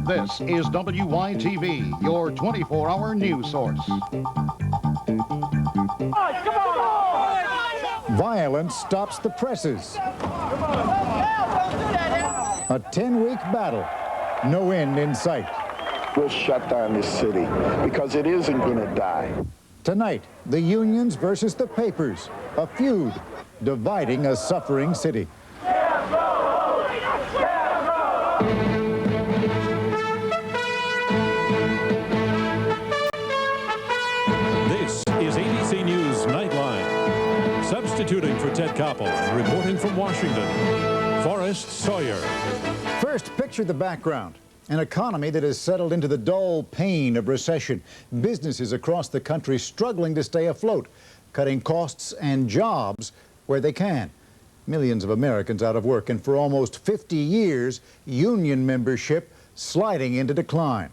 This is WYTV, your 24-hour news source. Violence stops the presses. A 10-week battle. No end in sight. We'll shut down this city because it isn't going to die. Tonight, the unions versus the papers. A feud dividing a suffering city. This is ABC News Nightline. Substituting for Ted Koppel and reporting from Washington, Forrest Sawyer. First, picture the background. An economy that has settled into the dull pain of recession. Businesses across the country struggling to stay afloat, cutting costs and jobs where they can. Millions of Americans out of work, and for almost 50 years, union membership sliding into decline.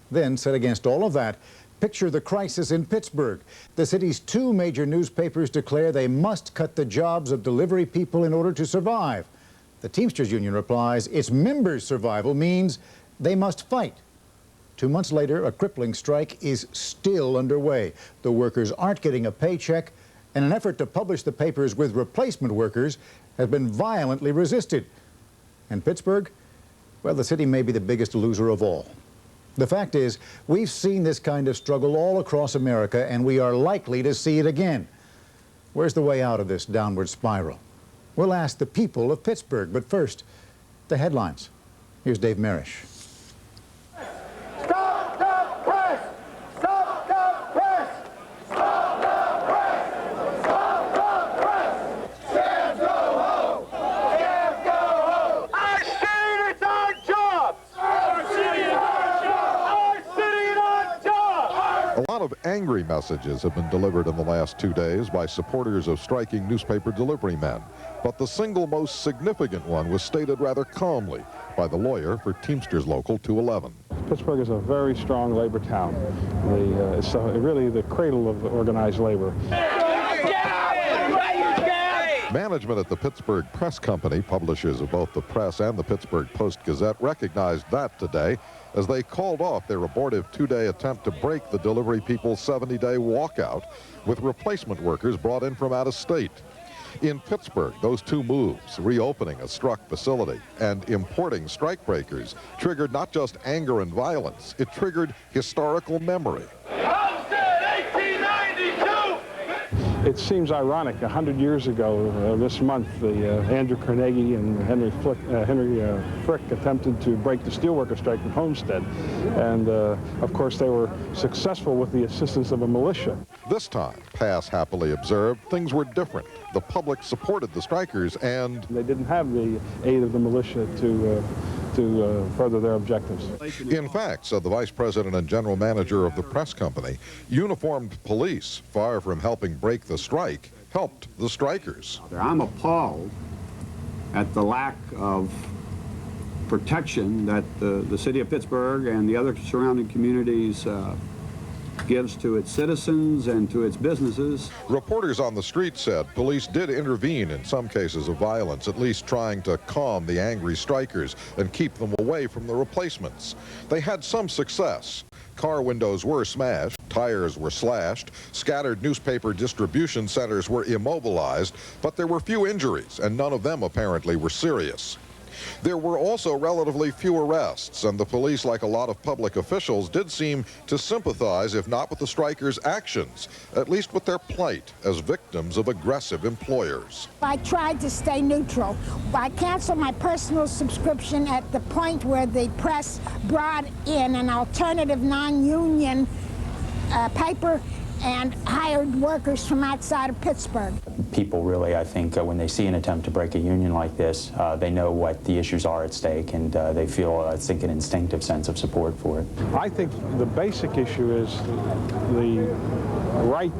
Then, set against all of that, picture the crisis in Pittsburgh. The city's two major newspapers declare they must cut the jobs of delivery people in order to survive. The Teamsters Union replies its members' survival means they must fight. 2 months later, a crippling strike is still underway. The workers aren't getting a paycheck, and an effort to publish the papers with replacement workers has been violently resisted. And Pittsburgh, well, the city may be the biggest loser of all. The fact is, we've seen this kind of struggle all across America, and we are likely to see it again. Where's the way out of this downward spiral? We'll ask the people of Pittsburgh, but first, the headlines. Here's Dave Marish. Stop the press! Stop the press! Stop the press! Stop the press! Scabs go home! Scabs go home! Our city is our jobs! Our city is our jobs! Our city is our jobs! A lot of angry messages have been delivered in the last 2 days by supporters of striking newspaper delivery men. But the single most significant one was stated rather calmly by the lawyer for Teamsters Local 211. Pittsburgh is a very strong labor town. It's really the cradle of organized labor. Management at the Pittsburgh Press Company, publishers of both the Press and the Pittsburgh Post Gazette, recognized that today as they called off their abortive 2-day attempt to break the delivery people's 70-day walkout with replacement workers brought in from out of state. In Pittsburgh, those two moves, reopening a struck facility and importing strikebreakers, triggered not just anger and violence, it triggered historical memory. It seems ironic, 100 years ago this month, Andrew Carnegie and Henry Frick attempted to break the steelworker strike in Homestead. And of course they were successful with the assistance of a militia. This time, Pass happily observed, things were different. The public supported the strikers and they didn't have the aid of the militia to further their objectives. In fact, said the vice president and general manager of the press company, uniformed police, far from helping break the strike, helped the strikers. I'm appalled at the lack of protection that the city of Pittsburgh and the other surrounding communities gives to its citizens and to its businesses. Reporters on the street said police did intervene in some cases of violence, at least trying to calm the angry strikers and keep them away from the replacements. They had some success. Car windows were smashed, tires were slashed, scattered newspaper distribution centers were immobilized, but there were few injuries, and none of them apparently were serious. There were also relatively few arrests, and the police, like a lot of public officials, did seem to sympathize, if not with the strikers' actions, at least with their plight as victims of aggressive employers. I tried to stay neutral. I canceled my personal subscription at the point where the press brought in an alternative non-union paper and hired workers from outside of Pittsburgh. People really, I think, when they see an attempt to break a union like this, they know what the issues are at stake, and they feel, I think, an instinctive sense of support for it. I think the basic issue is the right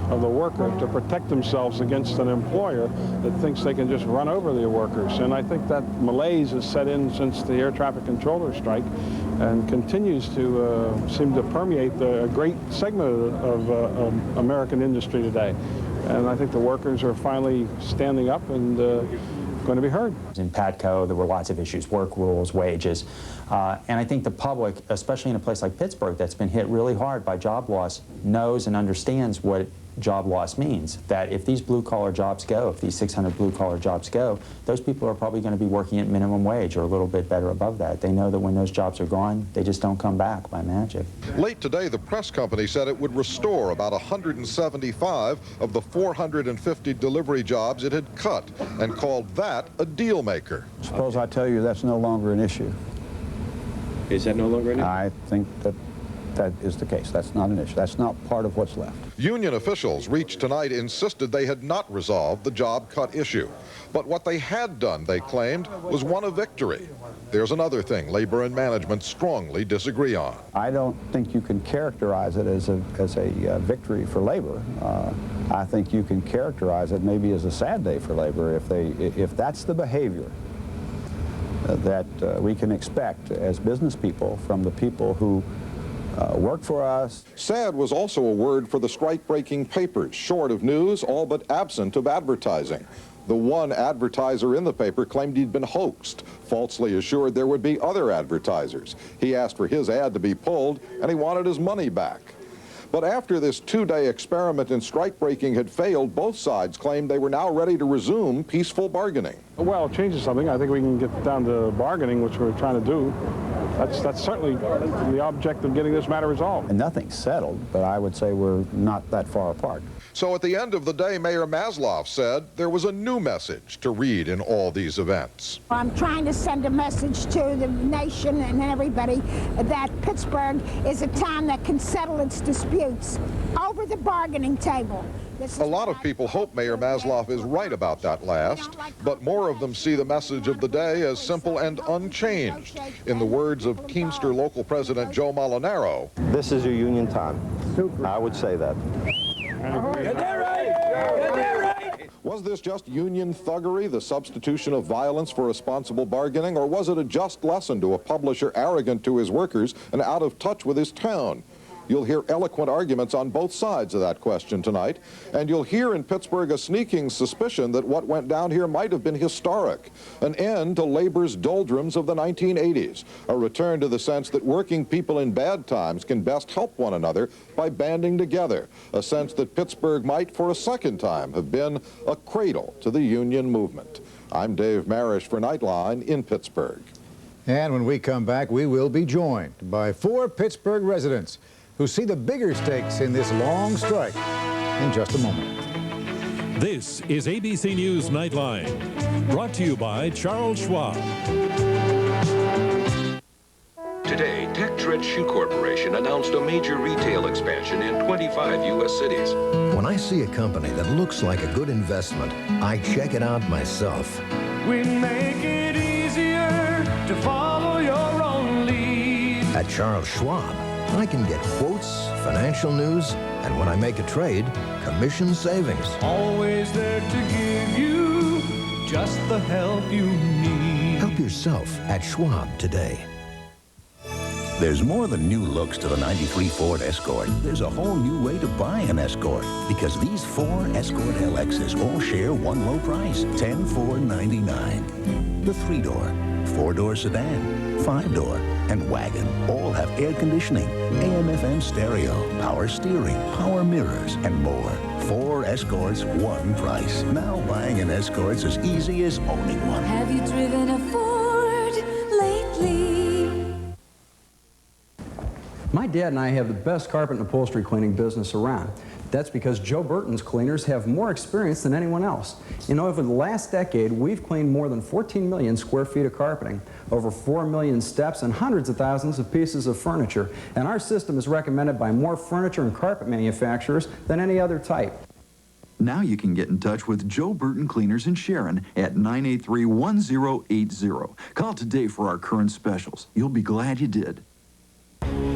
of the worker to protect themselves against an employer that thinks they can just run over the workers. And I think that malaise has set in since the air traffic controller strike and continues to seem to permeate a great segment of American industry today. And I think the workers are finally standing up and going to be heard. In Patco, there were lots of issues, work rules, wages, and I think the public, especially in a place like Pittsburgh that's been hit really hard by job loss, knows and understands what job loss means. That if these blue-collar jobs go, if these 600 blue-collar jobs go, those people are probably going to be working at minimum wage or a little bit better above that. They know that when those jobs are gone, they just don't come back by magic. Late today, the press company said it would restore about 175 of the 450 delivery jobs it had cut and called that a deal maker. Suppose I tell you that's no longer an issue. Is that no longer an issue? I think that that is the case. That's not an issue. That's not part of what's left. Union officials reached tonight insisted they had not resolved the job cut issue. But what they had done, they claimed, was won a victory. There's another thing labor and management strongly disagree on. I don't think you can characterize it as a victory for labor. I think you can characterize it maybe as a sad day for labor if that's the behavior that we can expect as business people from the people who work for us. Sad was also a word for the strike-breaking papers, short of news, all but absent of advertising. The one advertiser in the paper claimed he'd been hoaxed, falsely assured there would be other advertisers. He asked for his ad to be pulled, and he wanted his money back. But after this two-day experiment in strike-breaking had failed, both sides claimed they were now ready to resume peaceful bargaining. Well, it changes something. I think we can get down to bargaining, which we're trying to do. That's certainly the object of getting this matter resolved. And nothing's settled, but I would say we're not that far apart. So at the end of the day, Mayor Maslow said there was a new message to read in all these events. I'm trying to send a message to the nation and everybody that Pittsburgh is a town that can settle its disputes over the bargaining table. A lot of people hope Mayor Maslow is right about that last, but more of them see the message of the day as simple and unchanged. In the words of Teamster local president Joe Molinaro, this is your union time. I would say that. Get that right! Get that right! Was this just union thuggery, the substitution of violence for responsible bargaining, or was it a just lesson to a publisher arrogant to his workers and out of touch with his town? You'll hear eloquent arguments on both sides of that question tonight, and you'll hear in Pittsburgh a sneaking suspicion that what went down here might have been historic, an end to labor's doldrums of the 1980s, a return to the sense that working people in bad times can best help one another by banding together, a sense that Pittsburgh might for a second time have been a cradle to the union movement. I'm Dave Marish for Nightline in Pittsburgh. And when we come back, we will be joined by 4 Pittsburgh residents who see the bigger stakes in this long strike in just a moment. This is ABC News Nightline, brought to you by Charles Schwab. Today, Tektred Shoe Corporation announced a major retail expansion in 25 U.S. cities. When I see a company that looks like a good investment, I check it out myself. We make it easier to follow your own lead. At Charles Schwab, I can get quotes, financial news, and when I make a trade, commission savings. Always there to give you just the help you need. Help yourself at Schwab today. There's more than new looks to the 93 Ford Escort. There's a whole new way to buy an Escort, because these 4 Escort LXs all share one low price, $10,499. The 3-door, 4-door sedan, 5-door, and wagon all have air conditioning, AM/FM stereo, power steering, power mirrors, and more. 4 Escorts, one price. Now buying an Escort's as easy as owning one. Have you driven a Ford lately? My dad and I have the best carpet and upholstery cleaning business around. That's because Joe Burton's cleaners have more experience than anyone else. You know, over the last decade, we've cleaned more than 14 million square feet of carpeting, over 4 million steps, and hundreds of thousands of pieces of furniture. And our system is recommended by more furniture and carpet manufacturers than any other type. Now you can get in touch with Joe Burton Cleaners in Sharon at 983-1080. Call today for our current specials. You'll be glad you did.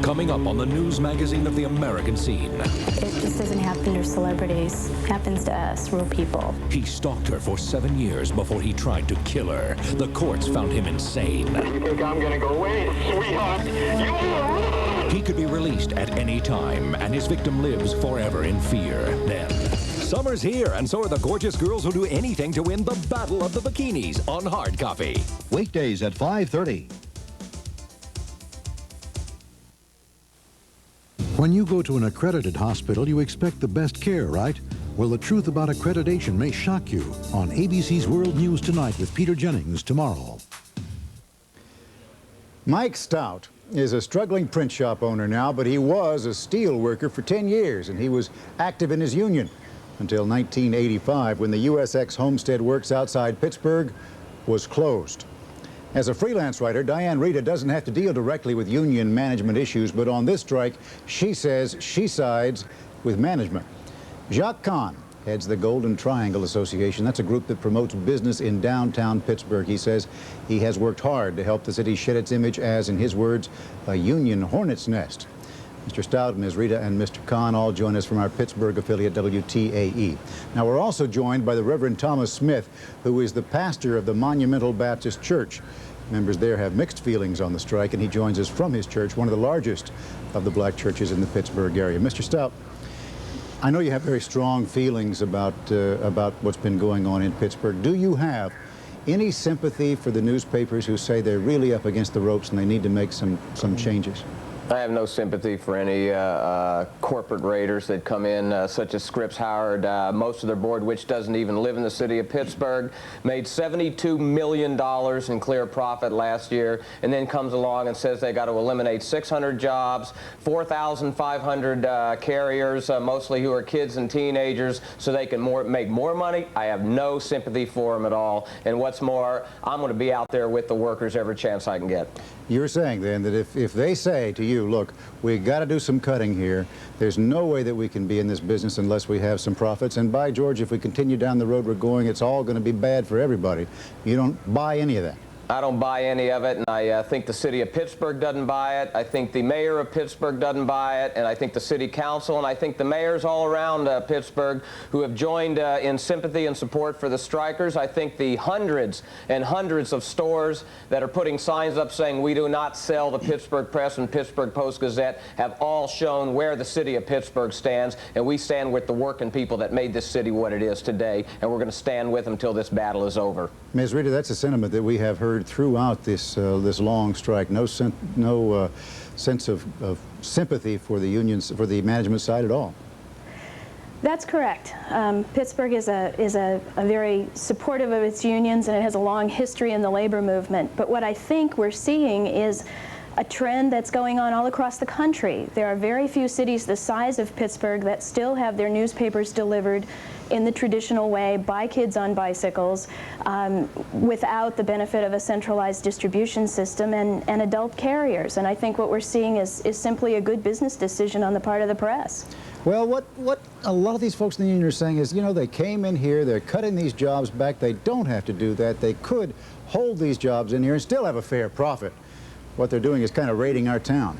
Coming up on the news magazine of the American scene. It just doesn't happen to celebrities. It happens to us, real people. He stalked her for 7 years before he tried to kill her. The courts found him insane. You think I'm gonna go away, sweetheart? You are. He could be released at any time, and his victim lives forever in fear. Then, Summer's here, and so are the gorgeous girls who'll do anything to win the Battle of the Bikinis on Hard Copy. Weekdays at 5:30. When you go to an accredited hospital, you expect the best care, right? Well, the truth about accreditation may shock you on ABC's World News Tonight with Peter Jennings tomorrow. Mike Stout is a struggling print shop owner now, but he was a steel worker for 10 years, and he was active in his union until 1985, when the USX Homestead Works outside Pittsburgh was closed. As a freelance writer, Diane Rita doesn't have to deal directly with union management issues, but on this strike, she says she sides with management. Jacques Kahn heads the Golden Triangle Association. That's a group that promotes business in downtown Pittsburgh. He says he has worked hard to help the city shed its image as, in his words, a union hornet's nest. Mr. Stout, Ms. Rita, and Mr. Kahn all join us from our Pittsburgh affiliate, WTAE. Now, we're also joined by the Reverend Thomas Smith, who is the pastor of the Monumental Baptist Church. Members there have mixed feelings on the strike, and he joins us from his church, one of the largest of the black churches in the Pittsburgh area. Mr. Stout, I know you have very strong feelings about what's been going on in Pittsburgh. Do you have any sympathy for the newspapers who say they're really up against the ropes and they need to make some changes? I have no sympathy for any corporate raiders that come in, such as Scripps Howard. Most of their board, which doesn't even live in the city of Pittsburgh, made $72 million in clear profit last year, and then comes along and says they got to eliminate 600 jobs, 4,500 carriers, mostly who are kids and teenagers, so they can make more money. I have no sympathy for them at all. And what's more, I'm going to be out there with the workers every chance I can get. You're saying then that if they say to you, look, we got to do some cutting here, there's no way that we can be in this business unless we have some profits, and by George, if we continue down the road we're going, it's all going to be bad for everybody. You don't buy any of that? I don't buy any of it, and I think the city of Pittsburgh doesn't buy it. I think the mayor of Pittsburgh doesn't buy it, and I think the city council, and I think the mayors all around Pittsburgh who have joined in sympathy and support for the strikers. I think the hundreds and hundreds of stores that are putting signs up saying we do not sell the Pittsburgh Press and Pittsburgh Post Gazette have all shown where the city of Pittsburgh stands, and we stand with the working people that made this city what it is today, and we're going to stand with them until this battle is over. Ms. Rita, that's a sentiment that we have heard throughout this long strike. No sense of sympathy for the unions, for the management side at all. That's correct. Pittsburgh is a very supportive of its unions, and it has a long history in the labor movement. But what I think we're seeing is a trend that's going on all across the country. There are very few cities the size of Pittsburgh that still have their newspapers delivered in the traditional way by kids on bicycles, without the benefit of a centralized distribution system and adult carriers. And I think what we're seeing is simply a good business decision on the part of the press. Well, what a lot of these folks in the union are saying is, you know, they came in here, they're cutting these jobs back, they don't have to do that, they could hold these jobs in here and still have a fair profit. What they're doing is kind of raiding our town.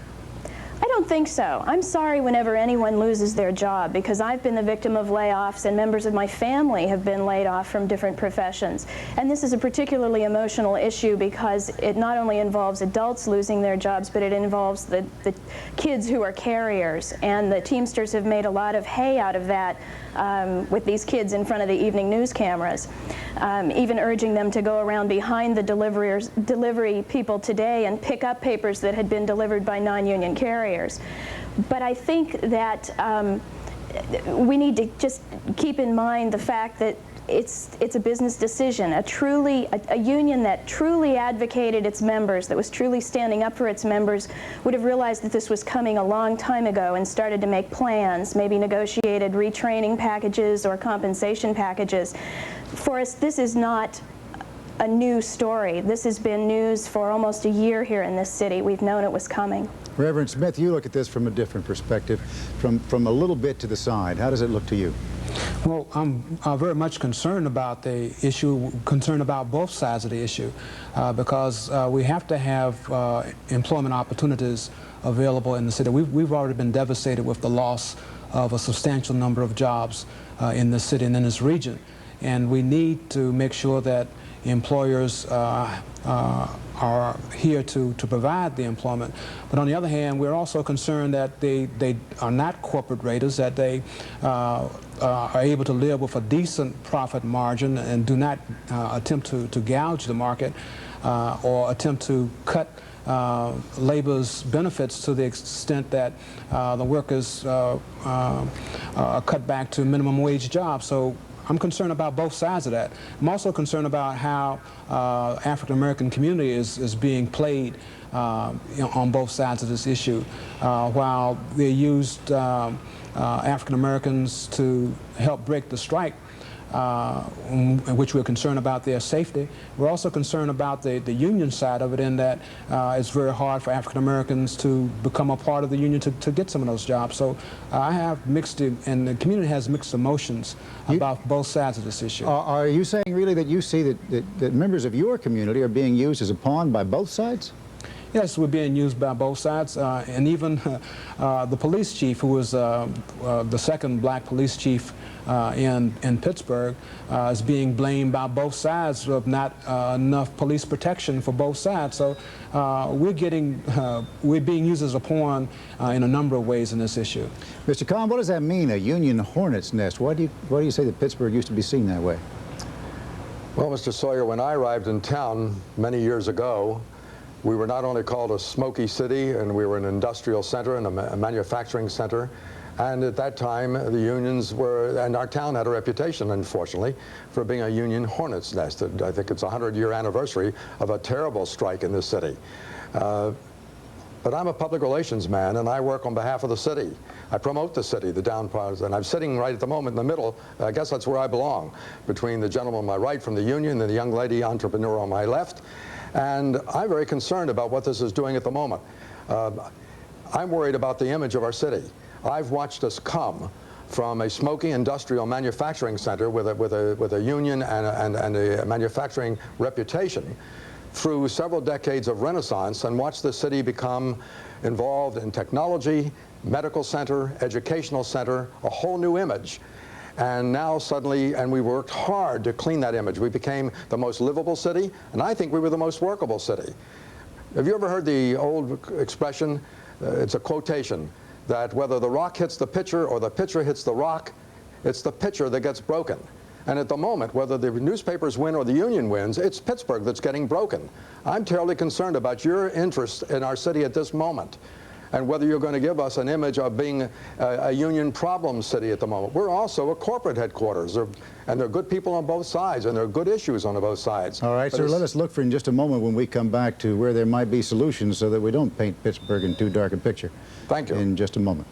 I don't think so. I'm sorry whenever anyone loses their job, because I've been the victim of layoffs, and members of my family have been laid off from different professions. And this is a particularly emotional issue because it not only involves adults losing their jobs, but it involves the kids who are carriers. And the Teamsters have made a lot of hay out of that with these kids in front of the evening news cameras, even urging them to go around behind the delivery people today and pick up papers that had been delivered by non-union carriers. But I think that we need to just keep in mind the fact that it's a business decision. A union that truly advocated its members, that was truly standing up for its members, would have realized that this was coming a long time ago and started to make plans, maybe negotiated retraining packages or compensation packages. For us, this is not a new story. This has been news for almost a year here in this city. We've known it was coming. Reverend Smith, you look at this from a different perspective, from a little bit to the side. How does it look to you? Well, I'm very much concerned about the issue, concerned about both sides of the issue, because we have to have employment opportunities available in the city. We've already been devastated with the loss of a substantial number of jobs in this city and in this region. And we need to make sure that employers are here to provide the employment. But on the other hand, we're also concerned that they are not corporate raiders, that they are able to live with a decent profit margin and do not attempt to gouge the market or attempt to cut labor's benefits to the extent that the workers are cut back to minimum wage jobs. So I'm concerned about both sides of that. I'm also concerned about how African-American community is being played on both sides of this issue. While they used African-Americans to help break the strike, in which we're concerned about their safety, we're also concerned about the union side of it, in that it's very hard for African Americans to become a part of the union to get some of those jobs. So I have mixed, and the community has mixed emotions about both sides of this issue. Are you saying really that you see that members of your community are being used as a pawn by both sides? Yes, we're being used by both sides, and even the police chief, who was the second black police chief in Pittsburgh, is being blamed by both sides of not enough police protection for both sides. So we're being used as a pawn in a number of ways in this issue. Mr. Kahn, what does that mean, a union hornet's nest? Why do you say that Pittsburgh used to be seen that way? Well, Mr. Sawyer, when I arrived in town many years ago, we were not only called a smoky city, and we were an industrial center and a manufacturing center. And at that time, the unions were, and our town had a reputation, unfortunately, for being a union hornet's nest. I think it's a 100-year anniversary of a terrible strike in this city. But I'm a public relations man, and I work on behalf of the city. I promote the city, the down part, and I'm sitting right at the moment in the middle. I guess that's where I belong, between the gentleman on my right from the union and the young lady entrepreneur on my left. And I'm very concerned about what this is doing at the moment. I'm worried about the image of our city. I've watched us come from a smoky industrial manufacturing center with a union and a manufacturing reputation through several decades of renaissance, and watched the city become involved in technology, medical center, educational center, a whole new image. And now suddenly, and we worked hard to clean that image. We became the most livable city, and I think we were the most workable city. Have you ever heard the old expression, it's a quotation, that whether the rock hits the pitcher or the pitcher hits the rock, it's the pitcher that gets broken. And at the moment, whether the newspapers win or the union wins, it's Pittsburgh that's getting broken. I'm terribly concerned about your interest in our city at this moment, and whether you're going to give us an image of being a union problem city at the moment. We're also a corporate headquarters, and there are good people on both sides, and there are good issues on both sides. All right, sir, let us look for in just a moment when we come back to where there might be solutions so that we don't paint Pittsburgh in too dark a picture. Thank you. In just a moment.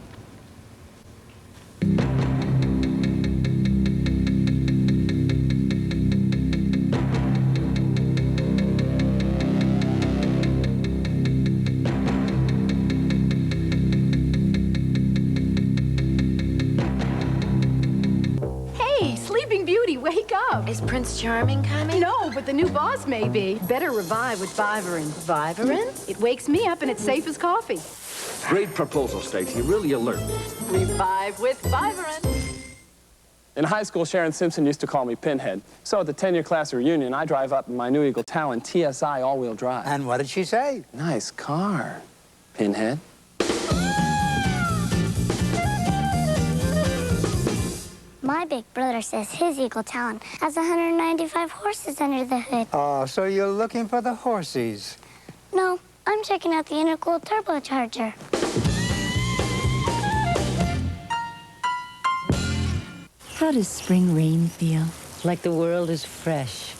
Wake up. Is Prince Charming coming? No, but the new boss may be. Better revive with Vivarin. Vivarin? It wakes me up and it's safe as coffee. Great proposal, Stacy. Really alert. Revive with Vivarin. In high school, Sharon Simpson used to call me Pinhead. So at the 10-year class reunion, I drive up in my new Eagle Talon TSI all-wheel drive. And what did she say? Nice car, Pinhead. My big brother says his Eagle Talon has 195 horses under the hood. Oh, so you're looking for the horsies? No, I'm checking out the intercooled turbocharger. How does spring rain feel? Like the world is fresh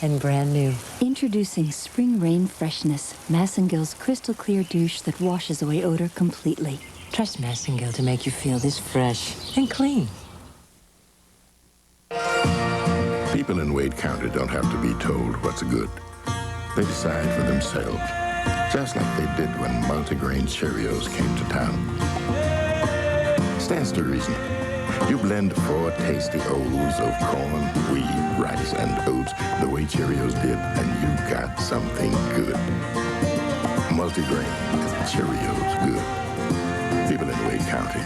and brand new. Introducing Spring Rain Freshness, Massengill's crystal clear douche that washes away odor completely. Trust Massengill to make you feel this fresh and clean. People in Wade County don't have to be told what's good. They decide for themselves, just like they did when multigrain Cheerios came to town. Stands to reason. You blend 4 tasty O's of corn, wheat, rice, and oats the way Cheerios did, and you got something good. Multigrain, Cheerios good. People in Wade County,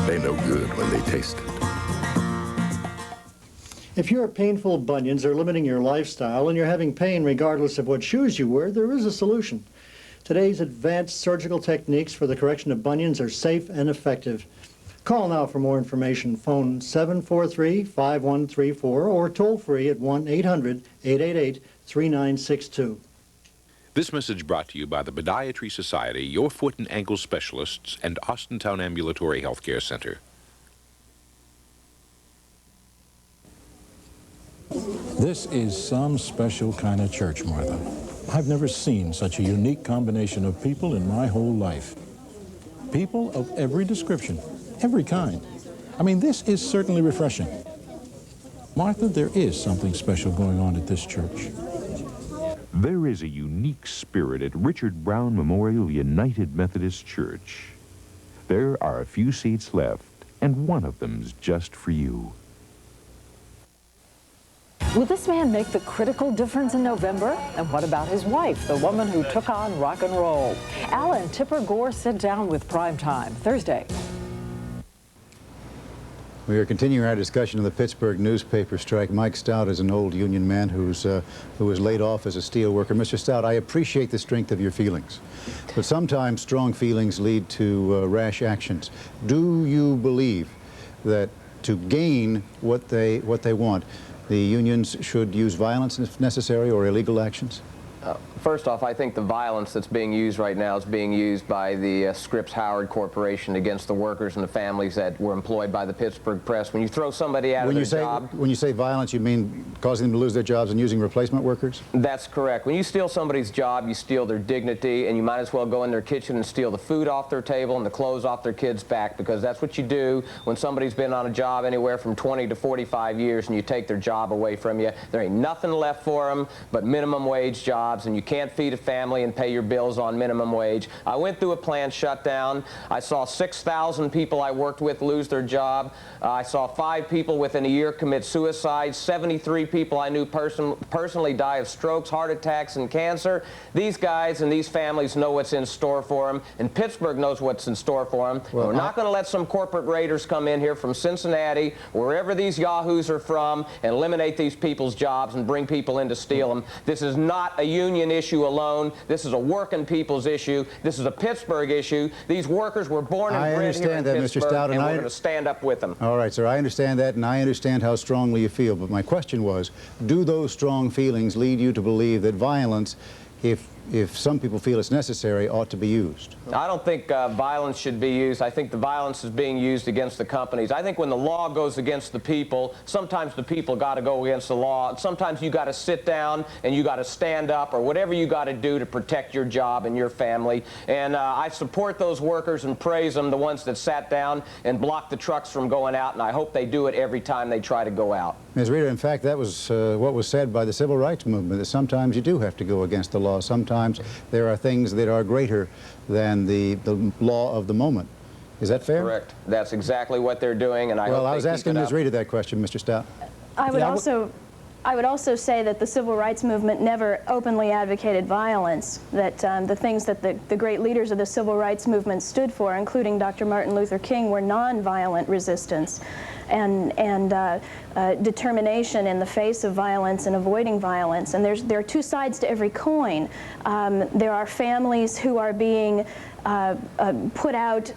they know good when they taste it. If your painful bunions are limiting your lifestyle and you're having pain regardless of what shoes you wear, there is a solution. Today's advanced surgical techniques for the correction of bunions are safe and effective. Call now for more information. Phone 743-5134 or toll free at 1-800-888-3962. This message brought to you by the Podiatry Society, your foot and ankle specialists, and Austintown Ambulatory Healthcare Center. This is some special kind of church, Martha. I've never seen such a unique combination of people in my whole life. People of every description, every kind. I mean, this is certainly refreshing. Martha, there is something special going on at this church. There is a unique spirit at Richard Brown Memorial United Methodist Church. There are a few seats left, and one of them's just for you. Will this man make the critical difference in November? And what about his wife, the woman who took on rock and roll? Al and Tipper Gore sit down with Primetime Thursday. We are continuing our discussion of the Pittsburgh newspaper strike. Mike Stout is an old union man who was laid off as a steel worker. Mr. Stout, I appreciate the strength of your feelings, but sometimes strong feelings lead to rash actions. Do you believe that to gain what they want, the unions should use violence if necessary or illegal actions? First off, I think the violence that's being used right now is being used by the Scripps-Howard Corporation against the workers and the families that were employed by the Pittsburgh Press. When you throw somebody out of their job... When you say violence, you mean causing them to lose their jobs and using replacement workers? That's correct. When you steal somebody's job, you steal their dignity, and you might as well go in their kitchen and steal the food off their table and the clothes off their kids' back, because that's what you do when somebody's been on a job anywhere from 20 to 45 years and you take their job away from you. There ain't nothing left for them but minimum wage jobs, and you can't feed a family and pay your bills on minimum wage. I went through a plant shutdown. I saw 6,000 people I worked with lose their job. I saw 5 people within a year commit suicide. 73 people I knew personally die of strokes, heart attacks, and cancer. These guys and these families know what's in store for them, and Pittsburgh knows what's in store for them. Well, we're not going to let some corporate raiders come in here from Cincinnati, wherever these yahoos are from, and eliminate these people's jobs and bring people in to steal them. This is not a union issue alone. This is a working people's issue. This is a Pittsburgh issue. These workers were born and bred here in Pittsburgh, and we're going to stand up with them. All right, sir, I understand that, and I understand how strongly you feel, but my question was, do those strong feelings lead you to believe that violence, if some people feel it's necessary, ought to be used? I don't think violence should be used. I think the violence is being used against the companies. I think when the law goes against the people, sometimes the people got to go against the law. Sometimes you got to sit down and you got to stand up, or whatever you got to do to protect your job and your family. And I support those workers and praise them, the ones that sat down and blocked the trucks from going out, and I hope they do it every time they try to go out. Ms. Reeder, in fact, that was what was said by the civil rights movement, that sometimes you do have to go against the law. Sometimes there are things that are greater than the law of the moment. Is that fair? Correct. That's exactly what they're doing, and I hope I was asking Ms. up. Reeder that question, Mr. Stout. I would also say that the civil rights movement never openly advocated violence, that the things that the great leaders of the civil rights movement stood for, including Dr. Martin Luther King, were nonviolent resistance and determination in the face of violence and avoiding violence. And there are two sides to every coin. There are families who are being put out,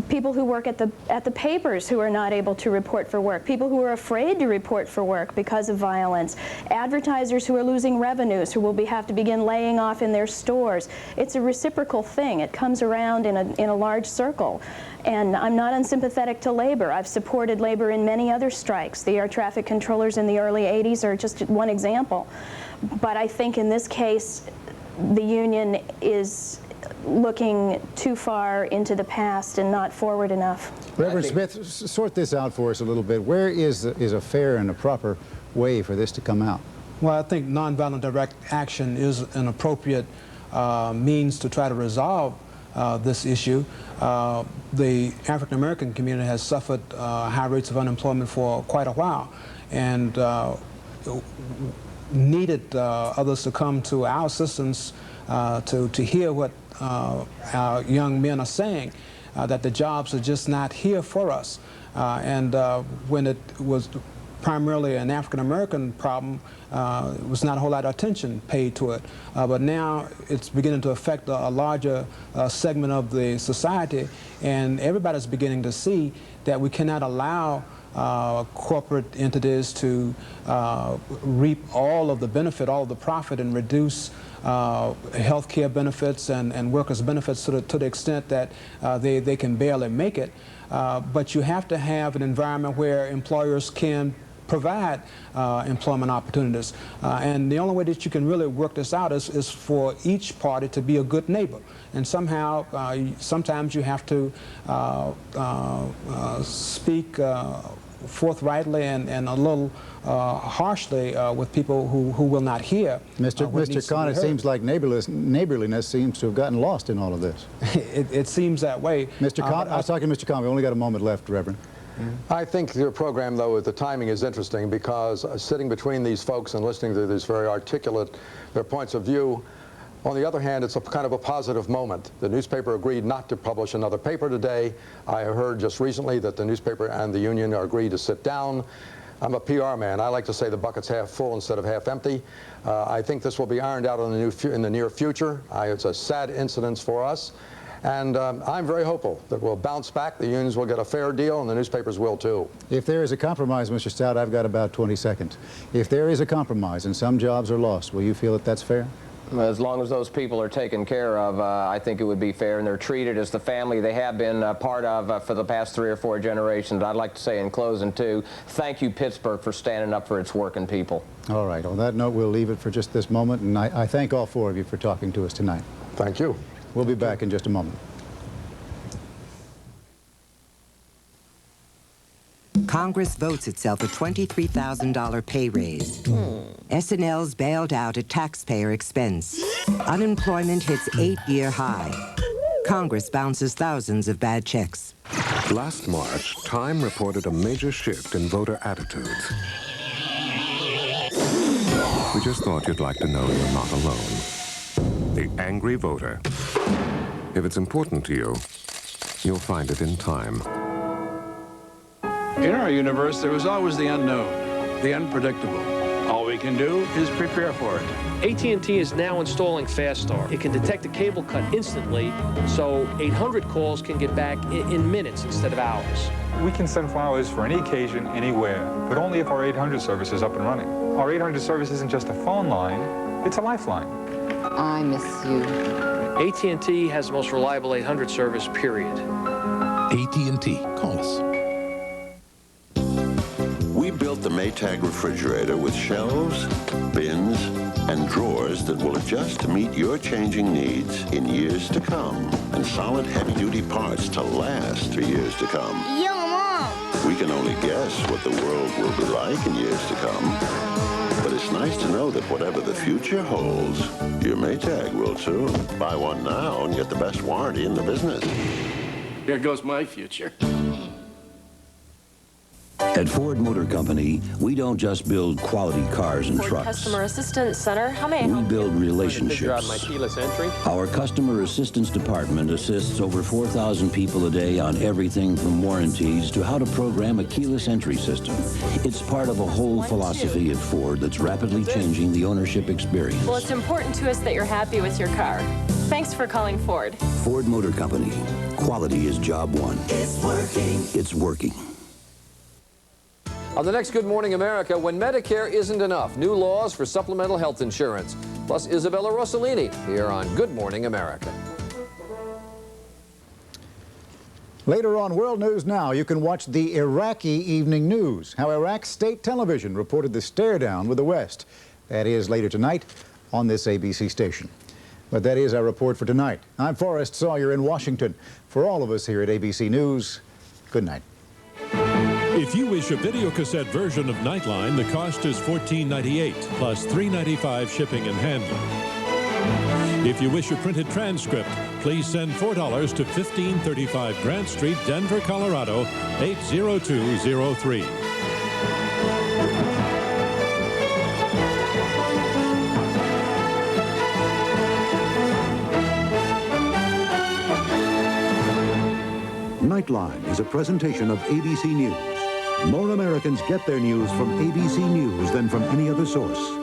people who work at the papers who are not able to report for work, people who are afraid to report for work because of violence, advertisers who are losing revenues, who will have to begin laying off in their stores. It's a reciprocal thing. It comes around in a large circle. And I'm not unsympathetic to labor. I've supported labor in many other strikes. The air traffic controllers in the early 80s are just one example. But I think in this case, the union is looking too far into the past and not forward enough. Reverend Smith, sort this out for us a little bit. Where is a fair and a proper way for this to come out? Well, I think nonviolent direct action is an appropriate means to try to resolve this issue. The African American community has suffered high rates of unemployment for quite a while, and needed others to come to our assistance to hear what our young men are saying, that the jobs are just not here for us. And when it was primarily an African-American problem, was not a whole lot of attention paid to it. But now it's beginning to affect a larger segment of the society, and everybody's beginning to see that we cannot allow corporate entities to reap all of the benefit, all of the profit, and reduce health care benefits and workers' benefits to the extent that they can barely make it. But you have to have an environment where employers can provide employment opportunities. And the only way that you can really work this out is for each party to be a good neighbor. And somehow, sometimes you have to speak forthrightly and a little harshly with people who will not hear. Mr. Khan, it seems like neighborliness seems to have gotten lost in all of this. It seems that way. Mr. Khan, I was talking to Mr. Khan. We only got a moment left, Reverend. I think your program, though, the timing is interesting because sitting between these folks and listening to these very articulate, their points of view, on the other hand, it's a kind of a positive moment. The newspaper agreed not to publish another paper today. I heard just recently that the newspaper and the union are agreed to sit down. I'm a PR man. I like to say the bucket's half full instead of half empty. I think this will be ironed out in the near future. It's a sad incident for us. And I'm very hopeful that we'll bounce back, the unions will get a fair deal, and the newspapers will too. If there is a compromise, Mr. Stout, I've got about 20 seconds. If there is a compromise and some jobs are lost, will you feel that that's fair? As long as those people are taken care of, I think it would be fair, and they're treated as the family they have been part of for the past 3 or 4 generations. I'd like to say in closing, too, thank you, Pittsburgh, for standing up for its working people. All right. On that note, we'll leave it for just this moment, and I thank all 4 of you for talking to us tonight. Thank you. We'll be back in just a moment. Congress votes itself a $23,000 pay raise. SNL's bailed out at taxpayer expense. Unemployment hits 8-year high. Congress bounces thousands of bad checks. Last March, Time reported a major shift in voter attitudes. We just thought you'd like to know you're not alone. The angry voter. If it's important to you, you'll find it in Time. In our universe, there is always the unknown, the unpredictable. All we can do is prepare for it. AT&T is now installing Fast Start. It can detect a cable cut instantly, so 800 calls can get back in minutes instead of hours. We can send flowers for any occasion, anywhere, but only if our 800 service is up and running. Our 800 service isn't just a phone line, it's a lifeline. I miss you. AT&T has the most reliable 800 service, period. AT&T. Call us. We built the Maytag refrigerator with shelves, bins, and drawers that will adjust to meet your changing needs in years to come, and solid heavy-duty parts to last for years to come. Yo, Mom! We can only guess what the world will be like in years to come, but it's nice to know that whatever the future holds, your Maytag will too. Buy one now and get the best warranty in the business. Here goes my future. At Ford Motor Company, we don't just build quality cars and trucks. Customer Assistance Center, how may I help We build relationships. My keyless entry. Our Customer Assistance Department assists over 4,000 people a day on everything from warranties to how to program a keyless entry system. It's part of a whole philosophy at Ford that's rapidly changing the ownership experience. Well, it's important to us that you're happy with your car. Thanks for calling Ford. Ford Motor Company. Quality is job one. It's working. It's working. On the next Good Morning America, when Medicare isn't enough, new laws for supplemental health insurance. Plus Isabella Rossellini here on Good Morning America. Later on World News Now, you can watch the Iraqi evening news, how Iraq's state television reported the stare-down with the West. That is later tonight on this ABC station. But that is our report for tonight. I'm Forrest Sawyer in Washington. For all of us here at ABC News, good night. If you wish a videocassette version of Nightline, the cost is $14.98 plus $3.95 shipping and handling. If you wish a printed transcript, please send $4 to 1535 Grant Street, Denver, Colorado, 80203. Nightline is a presentation of ABC News. More Americans get their news from ABC News than from any other source.